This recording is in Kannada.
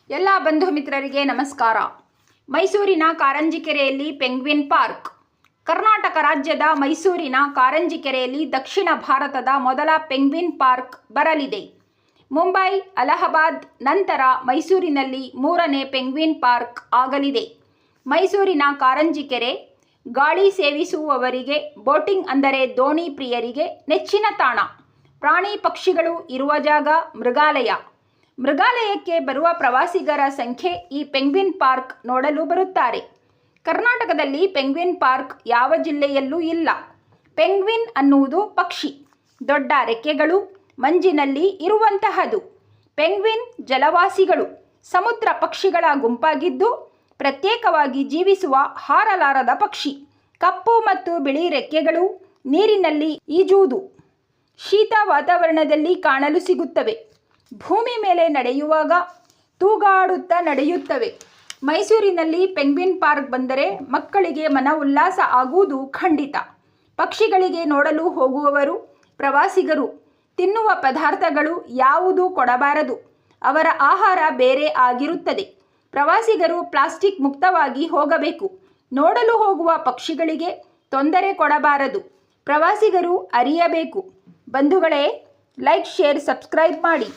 ಎಲ್ಲ ಬಂಧು ಮಿತ್ರರಿಗೆ ನಮಸ್ಕಾರ. ಮೈಸೂರಿನ ಕಾರಂಜಿಕೆರೆಯಲ್ಲಿ ಪೆಂಗ್ವಿನ್ ಪಾರ್ಕ್. ಕರ್ನಾಟಕ ರಾಜ್ಯದ ಮೈಸೂರಿನ ಕಾರಂಜಿಕೆರೆಯಲ್ಲಿ ದಕ್ಷಿಣ ಭಾರತದ ಮೊದಲ ಪೆಂಗ್ವಿನ್ ಪಾರ್ಕ್ ಬರಲಿದೆ. ಮುಂಬೈ, ಅಲಹಾಬಾದ್ ನಂತರ ಮೈಸೂರಿನಲ್ಲಿ 3ನೇ ಪೆಂಗ್ವಿನ್ ಪಾರ್ಕ್ ಆಗಲಿದೆ. ಮೈಸೂರಿನ ಕಾರಂಜಿಕೆರೆ ಗಾಳಿ ಸೇವಿಸುವವರಿಗೆ, ಬೋಟಿಂಗ್ ಅಂದರೆ ದೋಣಿ ಪ್ರಿಯರಿಗೆ ನೆಚ್ಚಿನ ತಾಣ. ಪ್ರಾಣಿ ಪಕ್ಷಿಗಳು ಇರುವ ಜಾಗ, ಮೃಗಾಲಯ. ಮೃಗಾಲಯಕ್ಕೆ ಬರುವ ಪ್ರವಾಸಿಗರ ಸಂಖ್ಯೆ ಈ ಪೆಂಗ್ವಿನ್ ಪಾರ್ಕ್ ನೋಡಲು ಬರುತ್ತಾರೆ. ಕರ್ನಾಟಕದಲ್ಲಿ ಪೆಂಗ್ವಿನ್ ಪಾರ್ಕ್ ಯಾವ ಜಿಲ್ಲೆಯಲ್ಲೂ ಇಲ್ಲ. ಪೆಂಗ್ವಿನ್ ಅನ್ನುವುದು ಪಕ್ಷಿ, ದೊಡ್ಡ ರೆಕ್ಕೆಗಳು, ಮಂಜಿನಲ್ಲಿ ಇರುವಂತಹದು. ಪೆಂಗ್ವಿನ್ ಜಲವಾಸಿಗಳು, ಸಮುದ್ರ ಪಕ್ಷಿಗಳ ಗುಂಪಾಗಿದ್ದು ಪ್ರತ್ಯೇಕವಾಗಿ ಜೀವಿಸುವ ಹಾರಲಾರದ ಪಕ್ಷಿ. ಕಪ್ಪು ಮತ್ತು ಬಿಳಿ ರೆಕ್ಕೆಗಳು, ನೀರಿನಲ್ಲಿ ಈಜುವುದು, ಶೀತ ವಾತಾವರಣದಲ್ಲಿ ಕಾಣಲು ಸಿಗುತ್ತವೆ. ಭೂಮಿ ಮೇಲೆ ನಡೆಯುವಾಗ ತೂಗಾಡುತ್ತಾ ನಡೆಯುತ್ತವೆ. ಮೈಸೂರಿನಲ್ಲಿ ಪೆಂಗ್ವಿನ್ ಪಾರ್ಕ್ ಬಂದರೆ ಮಕ್ಕಳಿಗೆ ಮನ ಉಲ್ಲಾಸ ಆಗುವುದು ಖಂಡಿತ. ಪಕ್ಷಿಗಳಿಗೆ ನೋಡಲು ಹೋಗುವವರು, ಪ್ರವಾಸಿಗರು ತಿನ್ನುವ ಪದಾರ್ಥಗಳು ಯಾವುದು ಕೊಡಬಾರದು. ಅವರ ಆಹಾರ ಬೇರೆ ಆಗಿರುತ್ತದೆ. ಪ್ರವಾಸಿಗರು ಪ್ಲಾಸ್ಟಿಕ್ ಮುಕ್ತವಾಗಿ ಹೋಗಬೇಕು. ನೋಡಲು ಹೋಗುವ ಪಕ್ಷಿಗಳಿಗೆ ತೊಂದರೆ ಕೊಡಬಾರದು. ಪ್ರವಾಸಿಗರು ಅರಿಯಬೇಕು. ಬಂಧುಗಳೇ, ಲೈಕ್, ಶೇರ್, ಸಬ್ಸ್ಕ್ರೈಬ್ ಮಾಡಿ.